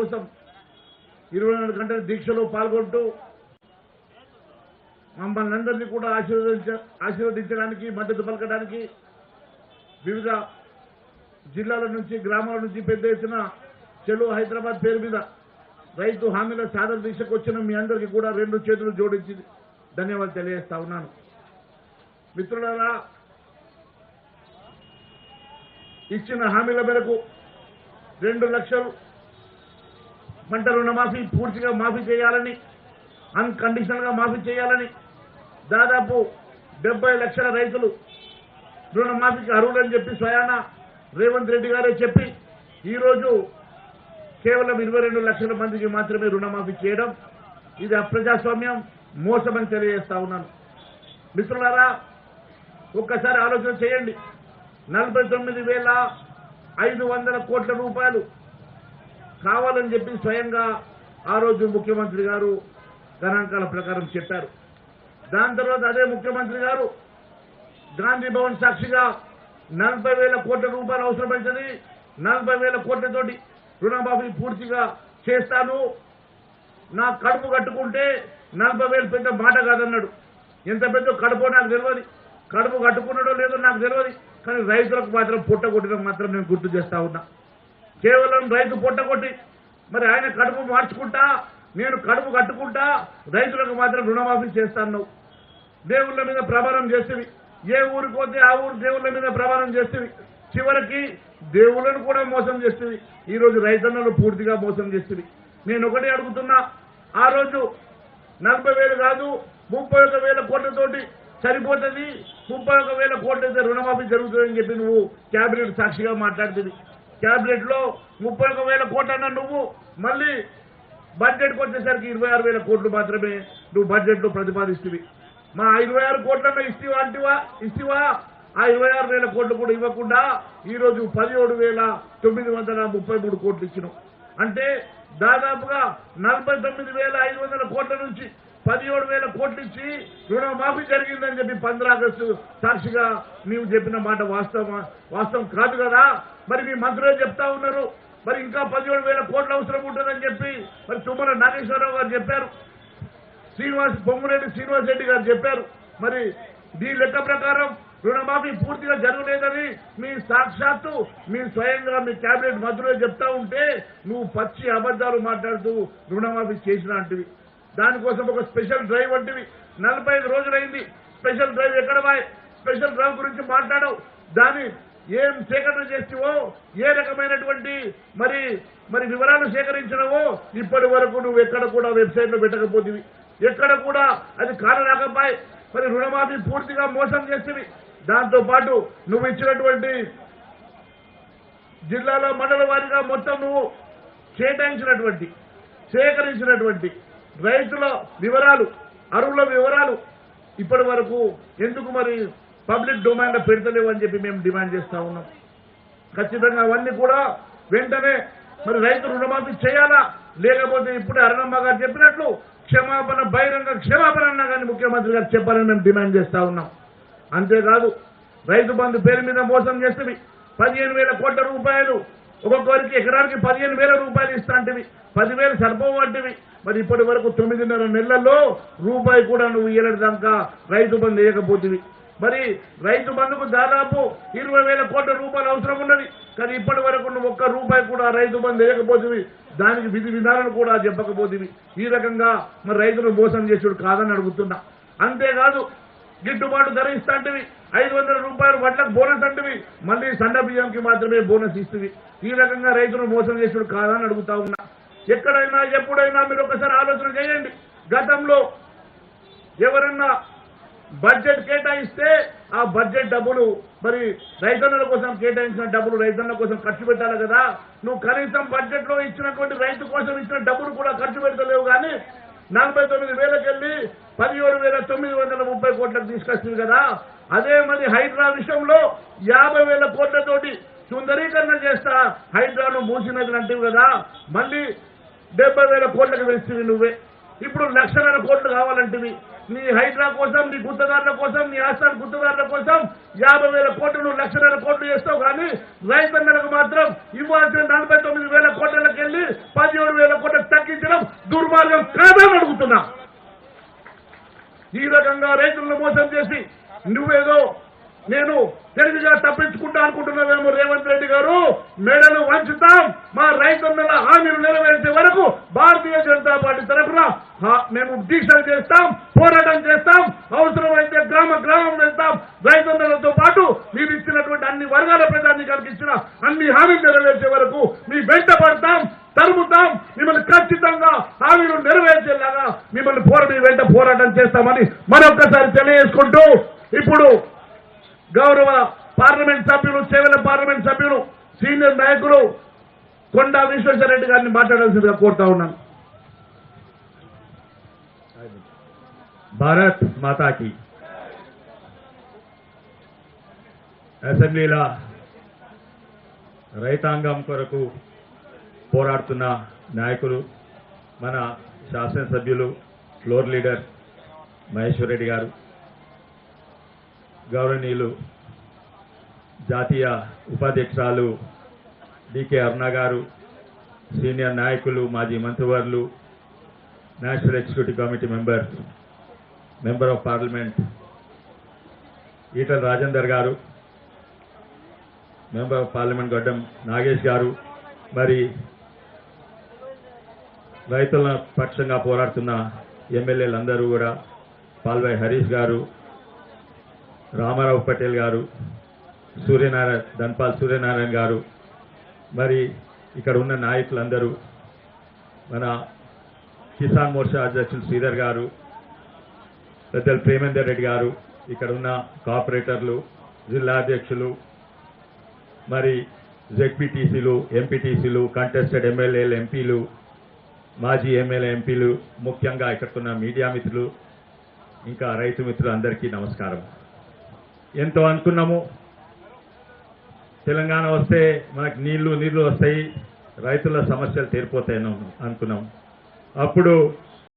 కోసం 24 గంటల దీక్షలో పాల్గొంటూ మమ్మల్ని అందరినీ కూడా ఆశీర్వదించడానికి మద్దతు పలకడానికి వివిధ జిల్లాల నుంచి గ్రామాల నుంచి పెద్ద ఎత్తున చెలో హైదరాబాద్ పేరు మీద రైతు హామీల సాధన దీక్షకు వచ్చిన మీ అందరికీ కూడా 2 చేతులు జోడించి ధన్యవాదాలు తెలియజేస్తా ఉన్నాను. మిత్రులారా, ఇచ్చిన హామీల మేరకు 2 లక్షలు పంట రుణమాఫీ పూర్తిగా మాఫీ చేయాలని, అన్కండిషనల్ గా మాఫీ చేయాలని, దాదాపు 70 లక్షల రైతులు రుణమాఫీకి అర్హులని చెప్పి స్వయాన రేవంత్ రెడ్డి గారే చెప్పి ఈరోజు కేవలం 22 లక్షల మందికి మాత్రమే రుణమాఫీ చేయడం ఇది అప్రజాస్వామ్యం, మోసమని తెలియజేస్తా ఉన్నాను. మిత్రులారా, ఒక్కసారి ఆలోచన చేయండి. 49,500 కోట్ల రూపాయలు కావాలని చెప్పి స్వయంగా ఆ రోజు ముఖ్యమంత్రి గారు గణాంకాల ప్రకారం చెప్పారు. దాని తర్వాత అదే ముఖ్యమంత్రి గారు గాంధీ భవన్ సాక్షిగా 40,000 కోట్ల రూపాయలు అవసరమైందని 40,000 కోట్లతోటి రుణమాఫీ పూర్తిగా చేస్తాను, నా కడుపు కట్టుకుంటే 40,000 పెద్ద మాట కాదన్నాడు. ఎంత పెద్ద కడుపో నాకు తెలియదు, కడుపు కట్టుకున్నాడో లేదో నాకు తెలియదు, కానీ రైతులకు మాత్రం పొట్టగొట్టడం మాత్రం నేను గుర్తు చేస్తా ఉన్నా. కేవలం రైతు పొట్టగొట్టి మరి ఆయన కడుపు మార్చుకుంటా, నేను కడుపు కట్టుకుంటా, రైతులకు మాత్రం రుణమాఫీ చేస్తాను. దేవుళ్ళ మీద ప్రమాణం చేస్తేవి, ఏ ఊరికి పోతే ఆ ఊరు దేవుళ్ళ మీద ప్రమాణం చేస్తేవి, చివరికి దేవుళ్ళను కూడా మోసం చేస్తేవి. ఈ రోజు రైతన్నలు పూర్తిగా మోసం చేస్తేవి. నేను ఒకటే అడుగుతున్నా, ఆ రోజు 40,000 కాదు 31,000 కోట్లతోటి సరిపోతుంది, 31,000 కోట్లయితే రుణమాఫీ జరుగుతుందని చెప్పి నువ్వు క్యాబినెట్ సాక్షిగా మాట్లాడుతుంది. క్యాబినెట్ లో 31,000 కోట్లు అన్నా నువ్వు, మళ్ళీ బడ్జెట్కి వచ్చేసరికి 26,000 కోట్లు మాత్రమే నువ్వు బడ్జెట్ లో ప్రతిపాదిస్తుంది. మా 26 కోట్లన్నా ఇస్తివా ఆ 26,000 కోట్లు కూడా ఇవ్వకుండా ఈ రోజు 17,933 కోట్లు ఇచ్చినావు. అంటే దాదాపుగా 49,500 కోట్ల నుంచి 17,000 కోట్లు ఇచ్చి రుణమాఫీ జరిగిందని చెప్పి 15 ఆగస్టు సాక్షిగా నీవు చెప్పిన మాట వాస్తవం కాదు కదా. మరి మీ మంత్రులే చెప్తా ఉన్నారు, మరి ఇంకా 17,000 కోట్ల అవసరం ఉంటుందని చెప్పి మరి తుమ్మల నాగేశ్వరరావు గారు చెప్పారు, పొంగులేటి శ్రీనివాస్ రెడ్డి గారు చెప్పారు. మరి దీని లెక్క ప్రకారం రుణమాఫీ పూర్తిగా జరగలేదని మీ సాక్షాత్తు మీ స్వయంగా మీ కేబినెట్ మంత్రులే చెప్తా ఉంటే నువ్వు పచ్చి అబద్దాలు మాట్లాడుతూ రుణమాఫీ చేసినట్టువి. దానికోసం ఒక స్పెషల్ డ్రైవ్ వంటివి 45 రోజులైంది. స్పెషల్ డ్రైవ్ ఎక్కడ బాయ్? స్పెషల్ డ్రైవ్ గురించి మాట్లాడవు. దాని ఏం సేకరణ చేస్తావో, ఏ రకమైనటువంటి మరి వివరాలు సేకరించినవో ఇప్పటి వరకు నువ్వు ఎక్కడ కూడా వెబ్సైట్ లో పెట్టకపోతేవి, ఎక్కడ కూడా అది కానరాకపాయ్. మరి రుణమాఫీ పూర్తిగా మోసం చేసేవి. దాంతో పాటు నువ్వు ఇచ్చినటువంటి జిల్లాలో మండల వారీగా మొత్తం నువ్వు సేకరించినటువంటి రైతుల వివరాలు, అరువుల వివరాలు ఇప్పటి వరకు ఎందుకు మరి పబ్లిక్ డొమైన్ లో పెడతలేవు అని చెప్పి మేము డిమాండ్ చేస్తా ఉన్నాం. ఖచ్చితంగా అవన్నీ కూడా వెంటనే మరి రైతు రుణమాఫీ చేయాలా, లేకపోతే ఇప్పుడే అరుణమ్మ గారు చెప్పినట్లు బహిరంగ క్షమాపణ అన్నా కానీ ముఖ్యమంత్రి గారు చెప్పాలని మేము డిమాండ్ చేస్తా ఉన్నాం. అంతేకాదు రైతు బంధు పేరు మీద మోసం చేసేవి 15,000 కోట్ల రూపాయలు, ఒక్కొక్కరికి ఎకరానికి 15,000 రూపాయలు ఇస్తా అంటేవి 10,000 సరిపోవంటివి. మరి ఇప్పటి వరకు 9.5 నెలల్లో రూపాయి కూడా నువ్వు ఇయ్యలేడు దాకా రైతు బంధు వేయకపోతేవి. మరి రైతు బంధుకు దాదాపు 20,000 కోట్ల రూపాయలు అవసరం ఉన్నది, కానీ ఇప్పటి వరకు నువ్వు ఒక్క రూపాయి కూడా రైతు బంధు వేయకపోతేవి, దానికి విధి విధానాలు కూడా చెప్పకపోతేవి. ఈ రకంగా మరి రైతులు మోసం చేసుడు కాదని అడుగుతున్నా. అంతేకాదు గిట్టుబాటు ధర ఇస్తా అంటేవి 500 రూపాయలు వడ్లకు బోనస్ అంటేవి, మళ్ళీ సన్న బియ్యంకి మాత్రమే బోనస్ ఇస్తుంది. ఈ రకంగా రైతులు మోసం చేసుడు కాదని అడుగుతా ఉన్నా. ఎక్కడైనా ఎప్పుడైనా మీరు ఒకసారి ఆలోచన చేయండి. గతంలో ఎవరన్నా బడ్జెట్ కేటాయిస్తే ఆ బడ్జెట్ డబ్బులు మరి రైతన్నల కోసం కేటాయించిన డబ్బులు రైతన్నల కోసం ఖర్చు పెట్టాలి కదా. నువ్వు కనీసం బడ్జెట్ లో ఇచ్చినటువంటి రైతు కోసం ఇచ్చిన డబ్బులు కూడా ఖర్చు పెడతలేవు. కానీ 49,000కి వెళ్ళి 17,930 కోట్లకు తీసుకొస్తుంది కదా. అదే మరి హైడ్రా విషయంలో 50,000 కోట్లతోటి సుందరీకరణ చేస్తా హైడ్రాను మూసినది అంటివి కదా. మళ్ళీ 70,000 కోట్లకు వేస్తుంది నువ్వే. ఇప్పుడు 1,00,000 కోట్లు కావాలంటివి. నీ హైడ్రా కోసం, నీ గుత్తదారుల కోసం, నీ ఆస్థాన గుత్తదారుల కోసం 50,000 కోట్లు నువ్వు 1,00,000 కోట్లు చేస్తావు. కానీ రైతన్నలకు మాత్రం ఇవ్వాల్సిన 49,000 కోట్లకి వెళ్ళి 17,000 రకంగా రైతులను మోసం చేసి నువ్వేదో నేను తెలివిగా తప్పించుకుంటా అనుకుంటున్నావేమో రేవంత్ రెడ్డి గారు. మెడలు వంచుతాం. మా రైతన్నల హామీలు నెరవేర్చే వరకు భారతీయ జనతా పార్టీ తరఫున మేము దీక్షలు చేస్తాం, పోరాటం చేస్తాం. అవసరమైతే గ్రామం వెళ్తాం. రైతన్నలతో పాటు మీరు ఇచ్చినటువంటి అన్ని వర్గాల ప్రజానికి ఇచ్చిన అన్ని హామీలు నెరవేర్చే వరకు మీ వెంట పడతాం, తరుముతాం. మిమ్మల్ని ఖచ్చితంగా హామీలు నెరవేర్చేలాగా మీ వెంట పోరాటం చేస్తామని మరొక్కసారి తెలియజేసుకుంటూ ఇప్పుడు గౌరవ పార్లమెంట్ సభ్యులు, చేవెళ్ల పార్లమెంట్ సభ్యులు, సీనియర్ నాయకులు కొండా విశ్వేశ్వరరెడ్డి గారిని మాట్లాడాల్సిందిగా కోరుతా ఉన్నాను. భారత్ మాతాకి. అసెంబ్లీలో రైతాంగం కొరకు పోరాడుతున్న నాయకులు, మన శాసనసభ్యులు, ఫ్లోర్ లీడర్ మహేశ్వర్ రెడ్డి గారు, గౌరవనీయులు జాతీయ ఉపాధ్యక్షురాలు డికే అరుణ గారు, సీనియర్ నాయకులు, మాజీ మంత్రివర్యులు, national executive committee member of parliament Etela Rajender గారు, మెంబర్ ఆఫ్ పార్లమెంట్ గడ్డం నాగేష్ గారు, మరి రైతుల పక్షంగా పోరాడుతున్న ఎమ్మెల్యేలందరూ కూడా, పాల్వాయి హరీష్ గారు, రామారావు పటేల్ గారు, ధన్పాల్ సూర్యనారాయణ గారు, మరి ఇక్కడ ఉన్న నాయకులందరూ, మన కిసాన్ మోర్చా అధ్యక్షులు శ్రీధర్ గారు, పెద్దలు ప్రేమేందర్ రెడ్డి గారు, ఇక్కడ ఉన్న కార్పొరేటర్లు, జిల్లా అధ్యక్షులు, మరి జెడ్పీటీసీలు, ఎంపీటీసీలు, కంటెస్టెడ్ ఎమ్మెల్యేలు, ఎంపీలు, మాజీ ఎమ్మెల్యే ఎంపీలు, ముఖ్యంగా ఇక్కడున్న మీడియా మిత్రులు, ఇంకా రైతు మిత్రులు అందరికీ నమస్కారం. ఎంతో అనుకున్నాము, తెలంగాణ వస్తే మనకు నీళ్లు వస్తాయి, రైతుల సమస్యలు తీరిపోతాయని అనుకున్నాం. అప్పుడు